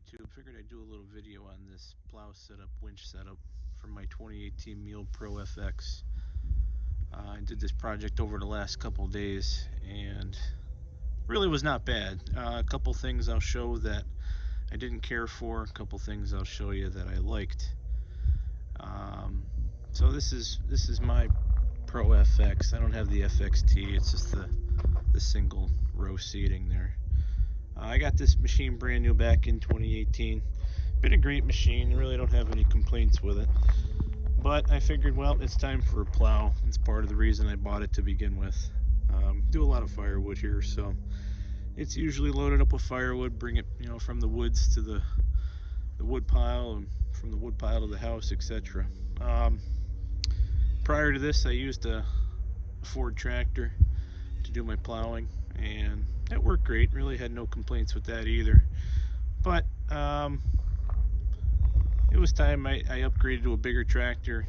YouTube. Figured I'd do a little video on this plow setup, winch setup for my 2018 Mule Pro FX. I did this project over the last couple days and really was not bad. A couple things I'll show that I didn't care for, a couple things I'll show you that I liked. So this is my Pro FX. I don't have the FXT, it's just the single row seating there. I got this machine brand new back in 2018. Been a great machine, really don't have any complaints with it. But I figured, well, it's time for a plow. It's part of the reason I bought it to begin with. Do a lot of firewood here, so it's usually loaded up with firewood, bring it, from the woods to the wood pile, and from the wood pile to the house, etc. Prior to this, I used a Ford tractor to do my plowing, and that worked great. Really had no complaints with that either. But it was time I upgraded to a bigger tractor.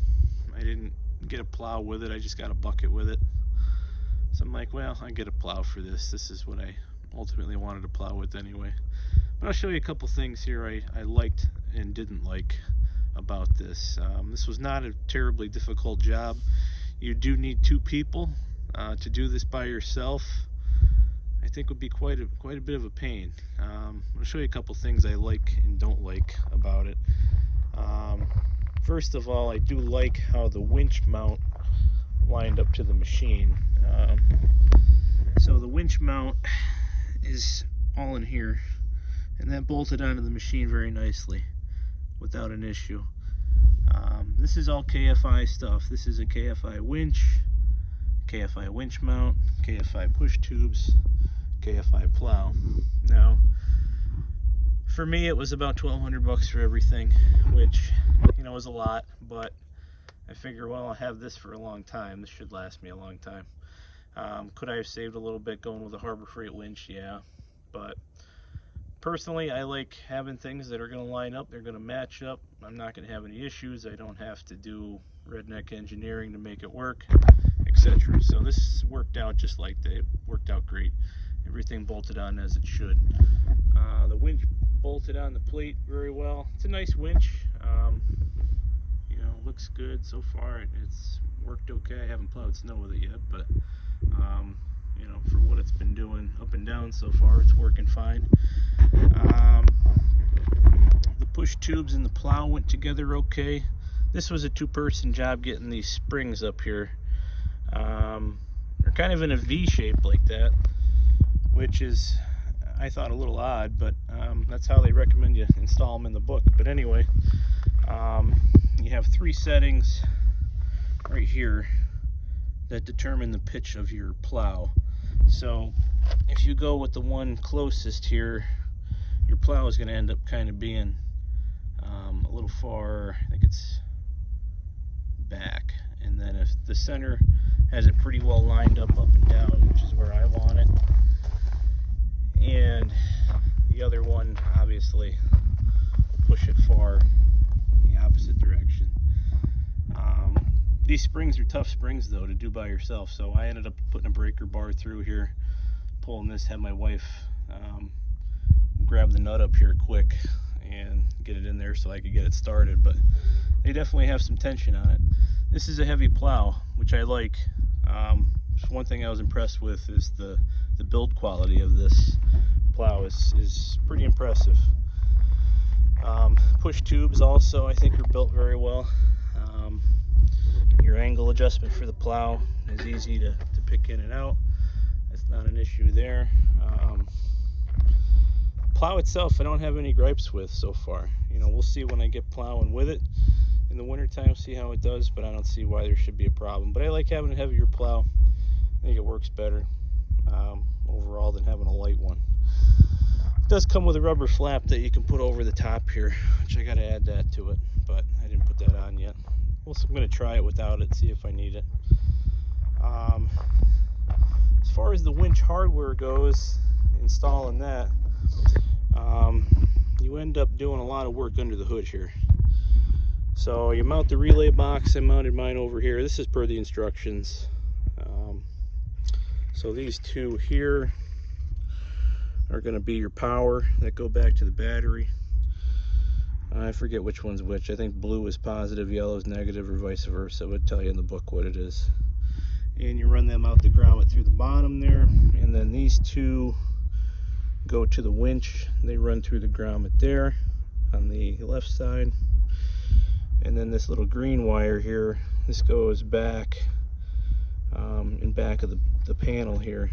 I didn't get a plow with it, I just got a bucket with it. So I'm like, well, I get a plow for this. This is what I ultimately wanted to plow with anyway. But I'll show you a couple things here I liked and didn't like about this. This was not a terribly difficult job. You do need two people. To do this by yourself, I think would be quite a bit of a pain. I'll show you a couple things I like and don't like about it. First of all, I do like how the winch mount lined up to the machine. So the winch mount is all in here, and that bolted onto the machine very nicely without an issue. This is all KFI stuff. This is a KFI winch, KFI winch mount, KFI push tubes, KFI plow. Now, for me, it was about $1,200 for everything, which is a lot, but I figure, well, I'll have this for a long time. This should last me a long time. Could I have saved a little bit going with a Harbor Freight winch? Yeah, but personally, I like having things that are going to line up, they're going to match up. I'm not going to have any issues. I don't have to do redneck engineering to make it work, etc. So this worked out just like that. It worked out great. Everything bolted on as it should. The winch bolted on the plate very well. It's a nice winch. Looks good so far. It's worked okay. I haven't plowed snow with it yet, but for what it's been doing up and down so far, it's working fine. The push tubes and the plow went together okay. This was a two-person job getting these springs up here. They're kind of in a V shape like that, which is, I thought, a little odd, but that's how they recommend you install them in the book. But anyway, you have three settings right here that determine the pitch of your plow. So if you go with the one closest here, your plow is going to end up kind of being a little far, I think it's back. And then if the center has it pretty well lined up and down, which is where I want it, and the other one obviously will push it far the opposite direction. These springs are tough springs though to do by yourself, so I ended up putting a breaker bar through here, pulling this, had my wife grab the nut up here quick and get it in there so I could get it started, but they definitely have some tension on it. This is a heavy plow, which I like. One thing I was impressed with is the build quality of this plow is pretty impressive. Push tubes also, I think, are built very well. Your angle adjustment for the plow is easy to pick in and out. That's not an issue there. Plow itself, I don't have any gripes with so far. We'll see when I get plowing with it in the wintertime, see how it does, but I don't see why there should be a problem. But I like having a heavier plow. I think it works better overall than having a light one. It does come with a rubber flap that you can put over the top here, which I got to add that to it, but I didn't put that on yet. Also, I'm going to try it without it, see if I need it. As far as the winch hardware goes, installing that, you end up doing a lot of work under the hood here. So you mount the relay box. I mounted mine over here. This is per the instructions. So these two here are going to be your power that go back to the battery. I forget which one's which. I think blue is positive, yellow is negative, or vice versa. It would tell you in the book what it is. And you run them out the grommet through the bottom there, and then these two go to the winch. They run through the grommet there on the left side, and then this little green wire here, this goes back in back of the panel here,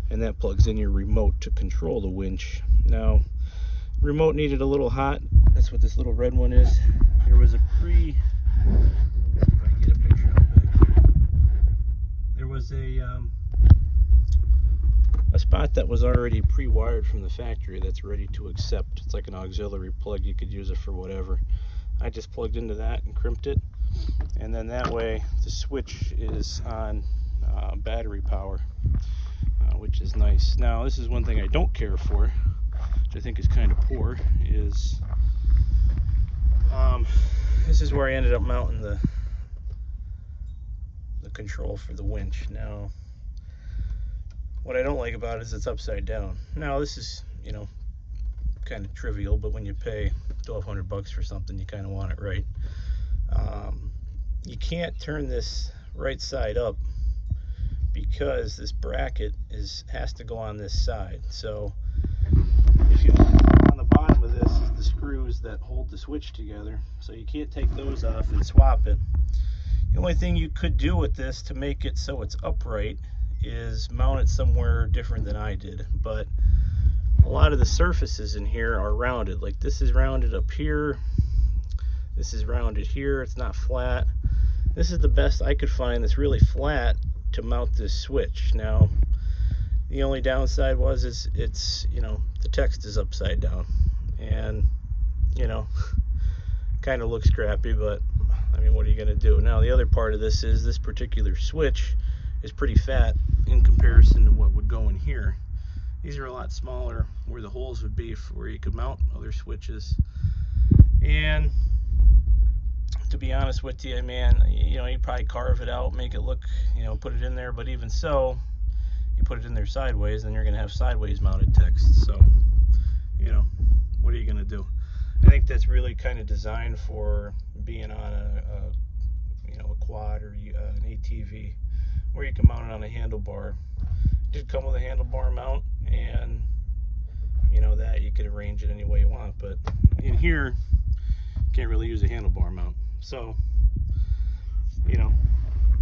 and that plugs in your remote to control the winch. Now, remote needed a little hot. That's what this little red one is. There was a a spot that was already pre-wired from the factory that's ready to accept. It's like an auxiliary plug. You could use it for whatever. I just plugged into that and crimped it, and then that way the switch is on battery power, which is nice. Now, this is one thing I don't care for, which I think is kind of poor, is this is where I ended up mounting the control for the winch. Now, what I don't like about it is it's upside down. Now, this is, you know, kind of trivial, but when you pay $1,200 for something, you kind of want it right. You can't turn this right side up because this bracket has to go on this side. So if you on the bottom of this is the screws that hold the switch together, so you can't take those off and swap it. The only thing you could do with this to make it so it's upright is mount it somewhere different than I did, but a lot of the surfaces in here are rounded. Like this is rounded up here, this is rounded here, it's not flat. This is the best I could find that's really flat to mount this switch. Now, the only downside was it's you know, the text is upside down, and you know, kind of looks crappy, but I mean, what are you going to do? Now, the other part of this is this particular switch is pretty fat in comparison to what would go in here. These are a lot smaller where the holes would be for where you could mount other switches. And to be honest with you, man, you know, you probably carve it out, make it look, you know, put it in there, but even so, you put it in there sideways, then you're going to have sideways mounted text. So, you know, what are you going to do? I think that's really kind of designed for being on a you know, a quad or an ATV, where you can mount it on a handlebar. It did come with a handlebar mount, and you know that you could arrange it any way you want. But in here, you can't really use a handlebar mount. So, you know,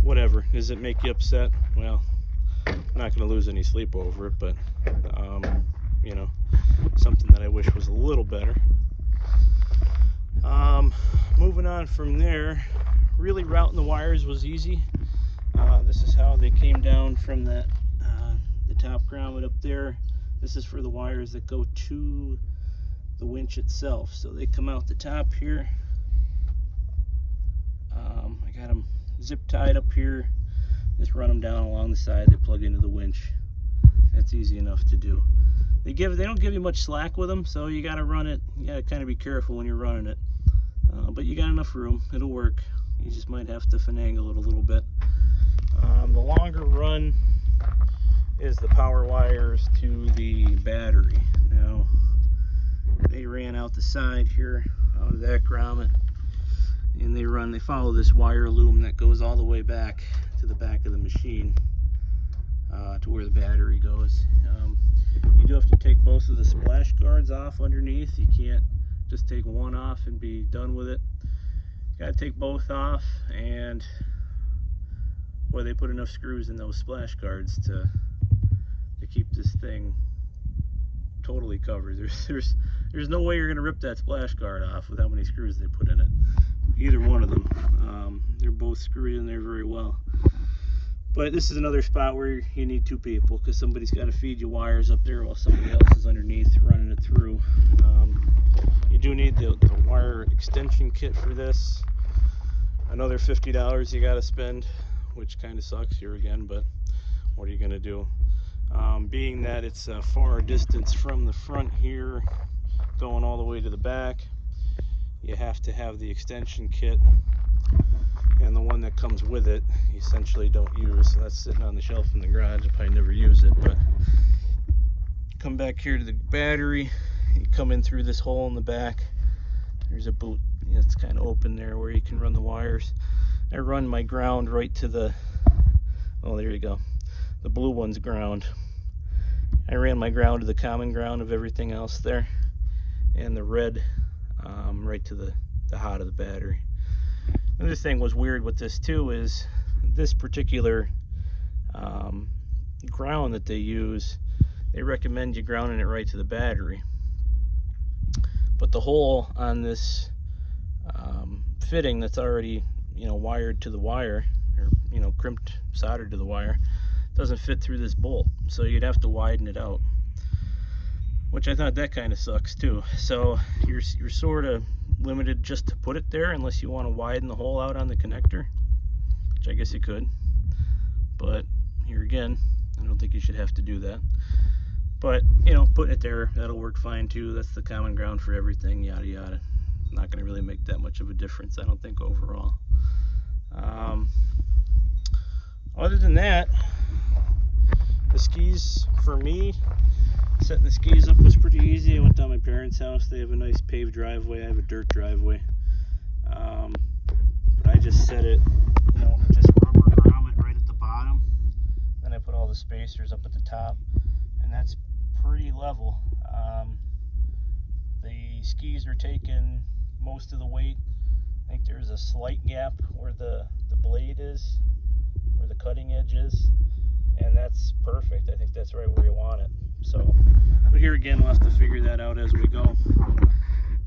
whatever. Does it make you upset? Well, I'm not going to lose any sleep over it, but you know, something that I wish was a little better. Moving on from there, really routing the wires was easy. This is how they came down from that the top grommet up there. This is for the wires that go to the winch itself. So they come out the top here. I got them zip tied up here. Just run them down along the side. They plug into the winch. That's easy enough to do. They don't give you much slack with them, so you got to run it. You got to kind of be careful when you're running it. But you got enough room. It'll work. You just might have to finagle it a little bit. The longer run is the power wires to the battery. Now, they ran out the side here, out of that grommet, and they follow this wire loom that goes all the way back to the back of the machine, to where the battery goes. You do have to take both of the splash guards off underneath. You can't just take one off and be done with it. You gotta take both off, and boy, they put enough screws in those splash guards to keep this thing totally covered. There's no way you're gonna rip that splash guard off with how many screws they put in it. Either one of them. They're both screwed in there very well. But this is another spot where you need two people, because somebody's got to feed you wires up there while somebody else is underneath running it through. You do need the wire extension kit for this. Another $50 you got to spend, which kind of sucks here again, but what are you going to do? Being that it's a far distance from the front here, going all the way to the back, you have to have the extension kit. And the one that comes with it, you essentially don't use. So that's sitting on the shelf in the garage. I'll probably never use it. But come back here to the battery, you come in through this hole in the back. There's a boot that's kind of open there where you can run the wires. I run my ground right to the, oh, there you go, the blue one's ground. I ran my ground to the common ground of everything else there, and the red right to the hot of the battery. Another thing was weird with this too is this particular ground that they use, they recommend you grounding it right to the battery, but the hole on this fitting that's already, you know, wired to the wire, or, you know, crimped, soldered to the wire, doesn't fit through this bolt, so you'd have to widen it out, which I thought that kind of sucks too. So you're sort of limited just to put it there unless you want to widen the hole out on the connector, which I guess you could, but here again, I don't think you should have to do that. But, you know, putting it there, that'll work fine too. That's the common ground for everything, yada yada. Not going to really make that much of a difference, I don't think, overall. Other than that, the skis, for me, setting the skis up was pretty easy. I went down my parents' house. They have a nice paved driveway. I have a dirt driveway. But I just set it, you know, just rubber grommet right at the bottom. Then I put all the spacers up at the top, and that's pretty level. The skis are taking most of the weight. I think there's a slight gap where the blade is, where the cutting edge is, and that's perfect. I think that's right where you want it. So, but here again, we'll have to figure that out as we go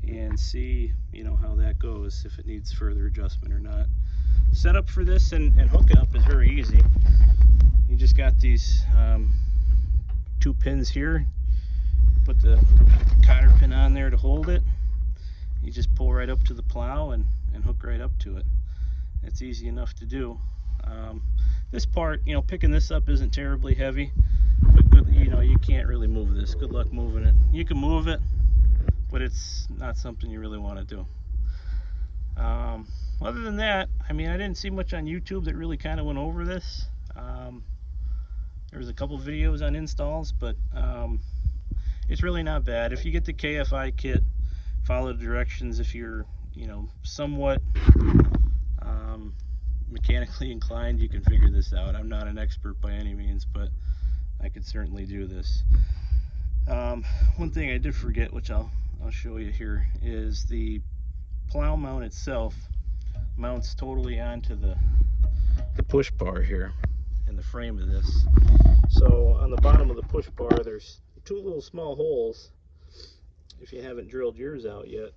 and see, you know, how that goes, if it needs further adjustment or not. Setup for this and hooking up is very easy. You just got these 2 pins here. Put the cotter pin on there to hold it. You just pull right up to the plow and hook right up to it. It's easy enough to do. This part, you know, picking this up isn't terribly heavy, but good, you know, you can't really move this. Good luck moving it. You can move it, but it's not something you really want to do. Other than that, I mean, I didn't see much on YouTube that really kind of went over this. There was a couple videos on installs, but it's really not bad. If you get the KFI kit, follow the directions. If you're, you know, somewhat mechanically inclined, you can figure this out. I'm not an expert by any means, but I could certainly do this. One thing I did forget, which I'll show you here, is the plow mount itself mounts totally onto the push bar here in the frame of this. So on the bottom of the push bar, there's 2 little small holes. If you haven't drilled yours out yet,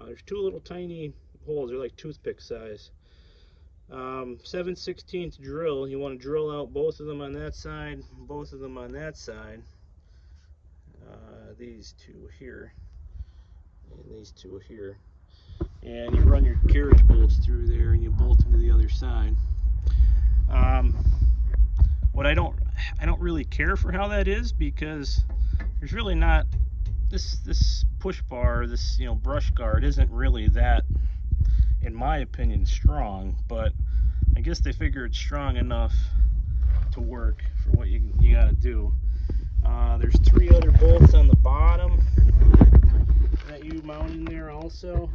there's 2 little tiny holes. They're like toothpick size. 7/16 drill. You want to drill out both of them on that side, both of them on that side. These 2 here, and these 2 here. And you run your carriage bolts through there, and you bolt them to the other side. What I don't really care for how that is, because there's really not this push bar, this, you know, brush guard isn't really that, in my opinion, strong, but I guess they figure it's strong enough to work for what you got to do. There's 3 other bolts on the bottom that you mount in there also.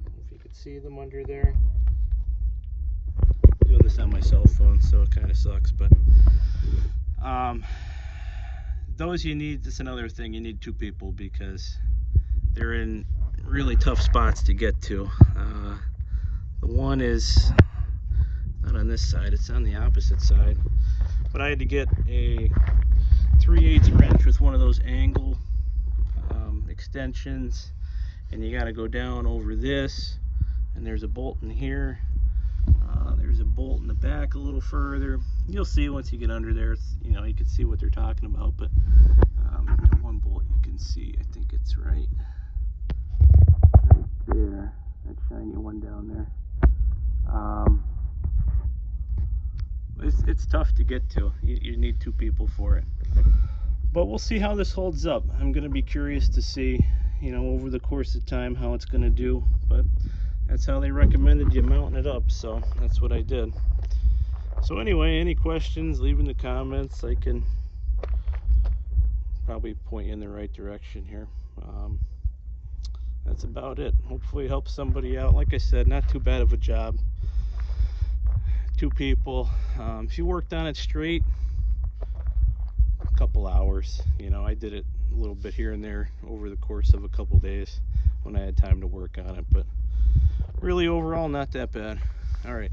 If you could see them under there. I'm doing this on my cell phone, so it kind of sucks, but those you need. That's another thing, you need 2 people because they're in really tough spots to get to. The one is not on this side, it's on the opposite side, but I had to get a 3/8 wrench with one of those angle extensions, and you got to go down over this, and there's a bolt in here. There's a bolt in the back a little further. You'll see once you get under there. It's, you know, you can see what they're talking about, but one bolt you can see, I think it's right there, that shiny one down there. It's tough to get to. You need 2 people for it, but we'll see how this holds up. I'm going to be curious to see, you know, over the course of time how it's going to do, but that's how they recommended you mounting it up, so that's what I did. So anyway, any questions, leave in the comments. I can probably point you in the right direction here. That's about it. Hopefully help somebody out. Like I said, not too bad of a job. 2 people. If you worked on it straight, a couple hours. You know, I did it a little bit here and there over the course of a couple days when I had time to work on it, but really overall not that bad. All right.